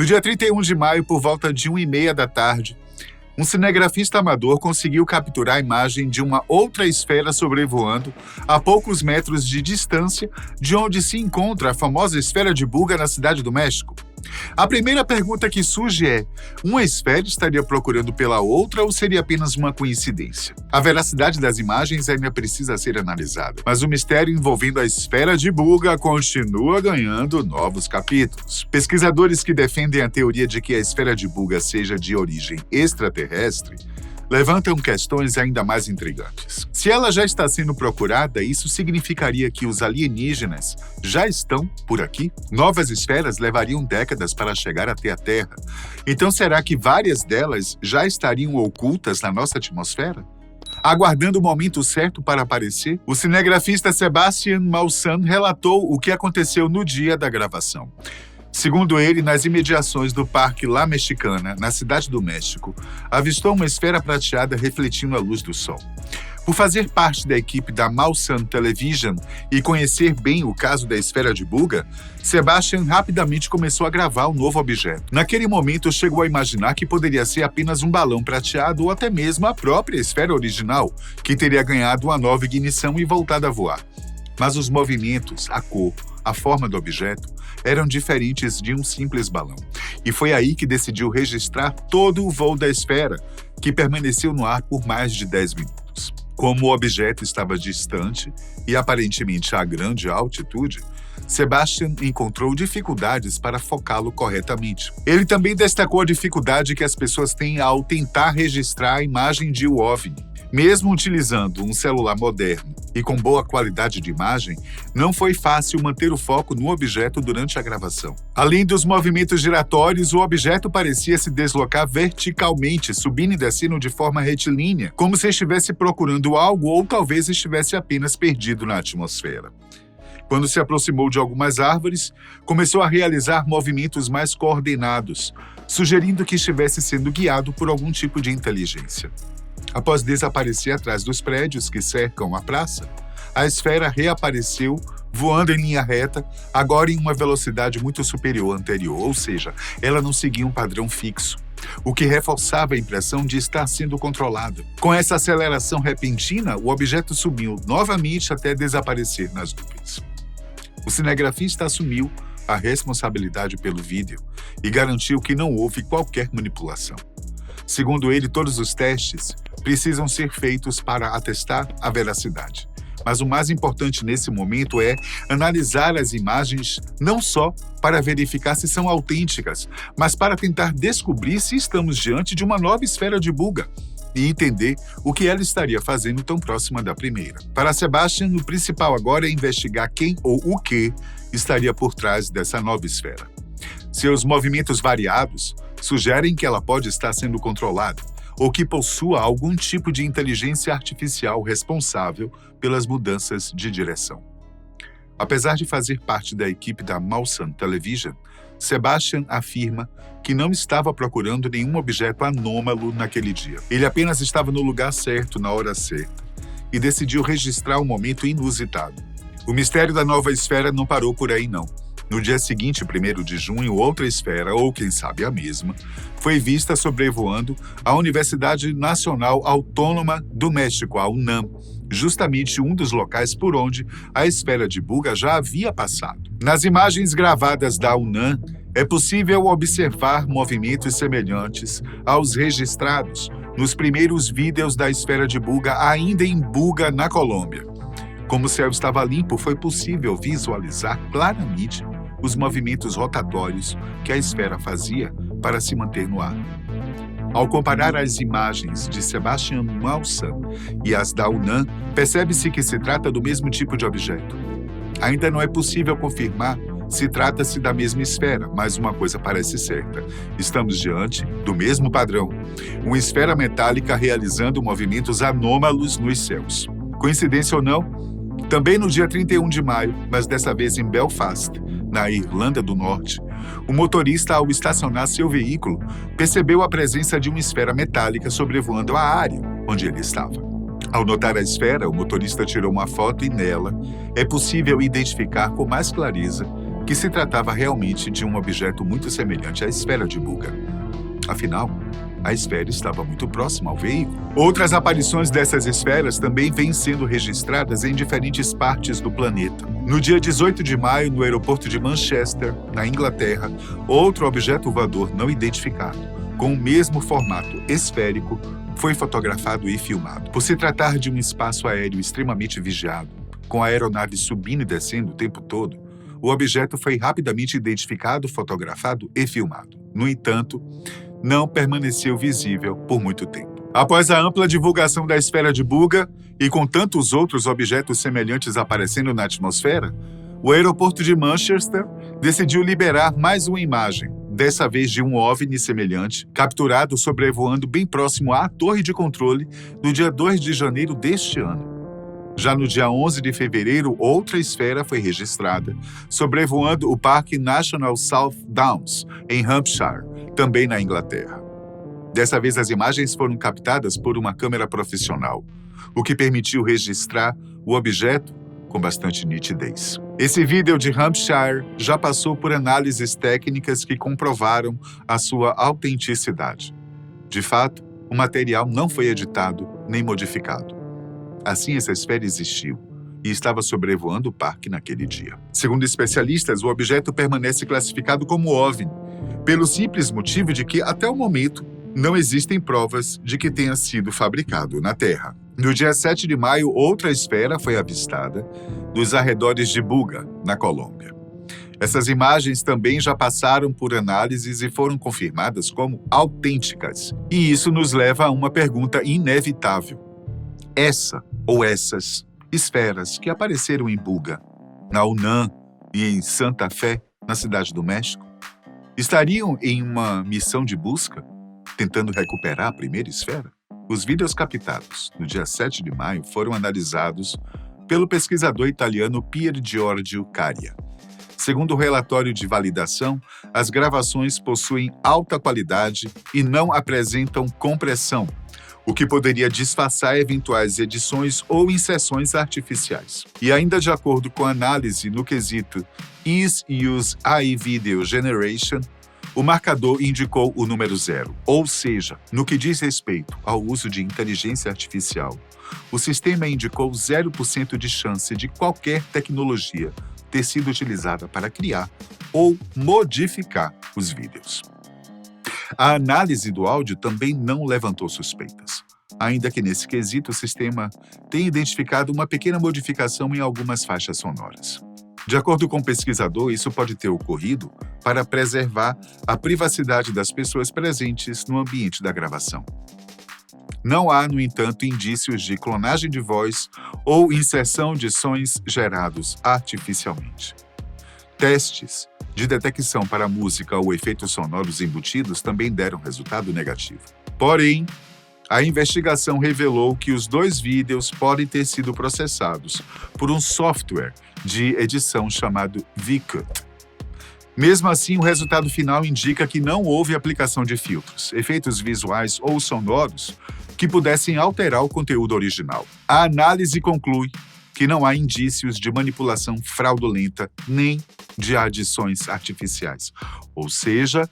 No dia 31 de maio, por volta de 1h30 da tarde, um cinegrafista amador conseguiu capturar a imagem de uma outra esfera sobrevoando a poucos metros de distância de onde se encontra a famosa esfera de Buga na Cidade do México. A primeira pergunta que surge é: uma esfera estaria procurando pela outra ou seria apenas uma coincidência? A veracidade das imagens ainda precisa ser analisada, mas o mistério envolvendo a esfera de Buga continua ganhando novos capítulos. Pesquisadores que defendem a teoria de que a esfera de Buga seja de origem extraterrestre levantam questões ainda mais intrigantes. Se ela já está sendo procurada, isso significaria que os alienígenas já estão por aqui? Novas esferas levariam décadas para chegar até a Terra. Então será que várias delas já estariam ocultas na nossa atmosfera, aguardando o momento certo para aparecer? O cinegrafista Sebastian Maussan relatou o que aconteceu no dia da gravação. Segundo ele, nas imediações do Parque La Mexicana, na Cidade do México, avistou uma esfera prateada refletindo a luz do sol. Por fazer parte da equipe da Maussan Television e conhecer bem o caso da esfera de Buga, Sebastian rapidamente começou a gravar o novo objeto. Naquele momento, chegou a imaginar que poderia ser apenas um balão prateado ou até mesmo a própria esfera original, que teria ganhado uma nova ignição e voltado a voar. Mas os movimentos, a cor, a forma do objeto eram diferentes de um simples balão. E foi aí que decidiu registrar todo o voo da esfera, que permaneceu no ar por mais de 10 minutos. Como o objeto estava distante e aparentemente a grande altitude, Sebastian encontrou dificuldades para focá-lo corretamente. Ele também destacou a dificuldade que as pessoas têm ao tentar registrar a imagem de OVNI. Mesmo utilizando um celular moderno e com boa qualidade de imagem, não foi fácil manter o foco no objeto durante a gravação. Além dos movimentos giratórios, o objeto parecia se deslocar verticalmente, subindo e descendo de forma retilínea, como se estivesse procurando algo ou talvez estivesse apenas perdido na atmosfera. Quando se aproximou de algumas árvores, começou a realizar movimentos mais coordenados, sugerindo que estivesse sendo guiado por algum tipo de inteligência. Após desaparecer atrás dos prédios que cercam a praça, a esfera reapareceu, voando em linha reta, agora em uma velocidade muito superior à anterior, ou seja, ela não seguia um padrão fixo, o que reforçava a impressão de estar sendo controlada. Com essa aceleração repentina, o objeto subiu novamente até desaparecer nas nuvens. O cinegrafista assumiu a responsabilidade pelo vídeo e garantiu que não houve qualquer manipulação. Segundo ele, todos os testes precisam ser feitos para atestar a veracidade. Mas o mais importante nesse momento é analisar as imagens não só para verificar se são autênticas, mas para tentar descobrir se estamos diante de uma nova esfera de Buga e entender o que ela estaria fazendo tão próxima da primeira. Para Sebastian, o principal agora é investigar quem ou o que estaria por trás dessa nova esfera. Seus movimentos variados sugerem que ela pode estar sendo controlada ou que possua algum tipo de inteligência artificial responsável pelas mudanças de direção. Apesar de fazer parte da equipe da Maussan Television, Sebastian afirma que não estava procurando nenhum objeto anômalo naquele dia. Ele apenas estava no lugar certo, na hora certa, e decidiu registrar um momento inusitado. O mistério da nova esfera não parou por aí, não. No dia seguinte, 1º de junho, outra esfera, ou quem sabe a mesma, foi vista sobrevoando a Universidade Nacional Autônoma do México, a UNAM, justamente um dos locais por onde a esfera de Buga já havia passado. Nas imagens gravadas da UNAM, é possível observar movimentos semelhantes aos registrados nos primeiros vídeos da esfera de Buga, ainda em Buga, na Colômbia. Como o céu estava limpo, foi possível visualizar claramente os movimentos rotatórios que a esfera fazia para se manter no ar. Ao comparar as imagens de Sebastian Maussan e as da UNAM, percebe-se que se trata do mesmo tipo de objeto. Ainda não é possível confirmar se trata-se da mesma esfera, mas uma coisa parece certa. Estamos diante do mesmo padrão, uma esfera metálica realizando movimentos anômalos nos céus. Coincidência ou não? Também no dia 31 de maio, mas dessa vez em Belfast, na Irlanda do Norte, o motorista, ao estacionar seu veículo, percebeu a presença de uma esfera metálica sobrevoando a área onde ele estava. Ao notar a esfera, o motorista tirou uma foto e nela é possível identificar com mais clareza que se tratava realmente de um objeto muito semelhante à esfera de Buga. Afinal, a esfera estava muito próxima ao veículo. Outras aparições dessas esferas também vêm sendo registradas em diferentes partes do planeta. No dia 18 de maio, no aeroporto de Manchester, na Inglaterra, outro objeto voador não identificado, com o mesmo formato esférico, foi fotografado e filmado. Por se tratar de um espaço aéreo extremamente vigiado, com a aeronave subindo e descendo o tempo todo, o objeto foi rapidamente identificado, fotografado e filmado. No entanto, não permaneceu visível por muito tempo. Após a ampla divulgação da esfera de Buga e com tantos outros objetos semelhantes aparecendo na atmosfera, o aeroporto de Manchester decidiu liberar mais uma imagem, dessa vez de um OVNI semelhante, capturado sobrevoando bem próximo à torre de controle no dia 2 de janeiro deste ano. Já no dia 11 de fevereiro, outra esfera foi registrada, sobrevoando o Parque National South Downs, em Hampshire, também na Inglaterra. Dessa vez, as imagens foram captadas por uma câmera profissional, o que permitiu registrar o objeto com bastante nitidez. Esse vídeo de Hampshire já passou por análises técnicas que comprovaram a sua autenticidade. De fato, o material não foi editado nem modificado. Assim, essa esfera existiu e estava sobrevoando o parque naquele dia. Segundo especialistas, o objeto permanece classificado como OVNI, pelo simples motivo de que, até o momento, não existem provas de que tenha sido fabricado na Terra. No dia 7 de maio, outra esfera foi avistada nos arredores de Buga, na Colômbia. Essas imagens também já passaram por análises e foram confirmadas como autênticas. E isso nos leva a uma pergunta inevitável. Essa ou essas esferas que apareceram em Buga, na Yunnan e em Santa Fé, na Cidade do México, estariam em uma missão de busca, tentando recuperar a primeira esfera? Os vídeos captados no dia 7 de maio foram analisados pelo pesquisador italiano Pier Giorgio Caria. Segundo o relatório de validação, as gravações possuem alta qualidade e não apresentam compressão, o que poderia disfarçar eventuais edições ou inserções artificiais. E ainda de acordo com a análise no quesito Ease Use AI Video Generation, o marcador indicou o número 0, ou seja, no que diz respeito ao uso de inteligência artificial, o sistema indicou 0% de chance de qualquer tecnologia ter sido utilizada para criar ou modificar os vídeos. A análise do áudio também não levantou suspeitas, ainda que nesse quesito o sistema tenha identificado uma pequena modificação em algumas faixas sonoras. De acordo com o pesquisador, isso pode ter ocorrido para preservar a privacidade das pessoas presentes no ambiente da gravação. Não há, no entanto, indícios de clonagem de voz ou inserção de sons gerados artificialmente. Testes de detecção para música ou efeitos sonoros embutidos também deram resultado negativo. Porém, a investigação revelou que os 2 vídeos podem ter sido processados por um software de edição chamado VCut. Mesmo assim, o resultado final indica que não houve aplicação de filtros, efeitos visuais ou sonoros que pudessem alterar o conteúdo original. A análise conclui que não há indícios de manipulação fraudulenta nem de adições artificiais. Ou seja,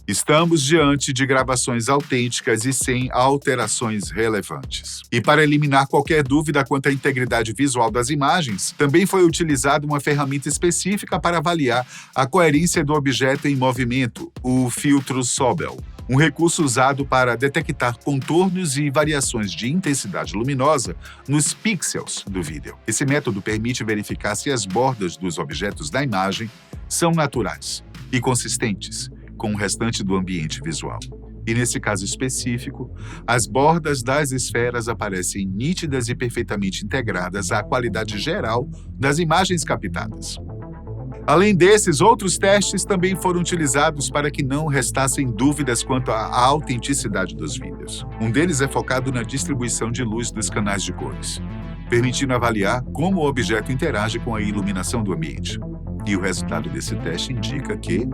estamos diante de gravações autênticas e sem alterações relevantes. E para eliminar qualquer dúvida quanto à integridade visual das imagens, também foi utilizada uma ferramenta específica para avaliar a coerência do objeto em movimento, o filtro Sobel, um recurso usado para detectar contornos e variações de intensidade luminosa nos pixels do vídeo. Esse método permite verificar se as bordas dos objetos da imagem são naturais e consistentes com o restante do ambiente visual. E nesse caso específico, as bordas das esferas aparecem nítidas e perfeitamente integradas à qualidade geral das imagens captadas. Além desses, outros testes também foram utilizados para que não restassem dúvidas quanto à autenticidade dos vídeos. Um deles é focado na distribuição de luz dos canais de cores, permitindo avaliar como o objeto interage com a iluminação do ambiente. E o resultado desse teste indica que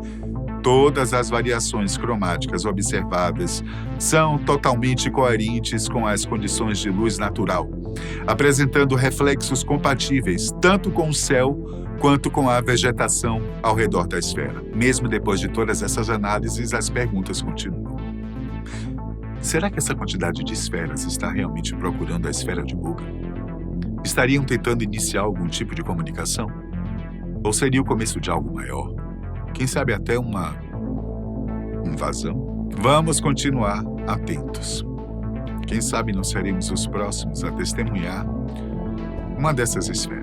todas as variações cromáticas observadas são totalmente coerentes com as condições de luz natural, apresentando reflexos compatíveis tanto com o céu quanto com a vegetação ao redor da esfera. Mesmo depois de todas essas análises, as perguntas continuam. Será que essa quantidade de esferas está realmente procurando a esfera de Boga? Estariam tentando iniciar algum tipo de comunicação? Ou seria o começo de algo maior? Quem sabe até uma invasão? Vamos continuar atentos. Quem sabe não seremos os próximos a testemunhar uma dessas esferas.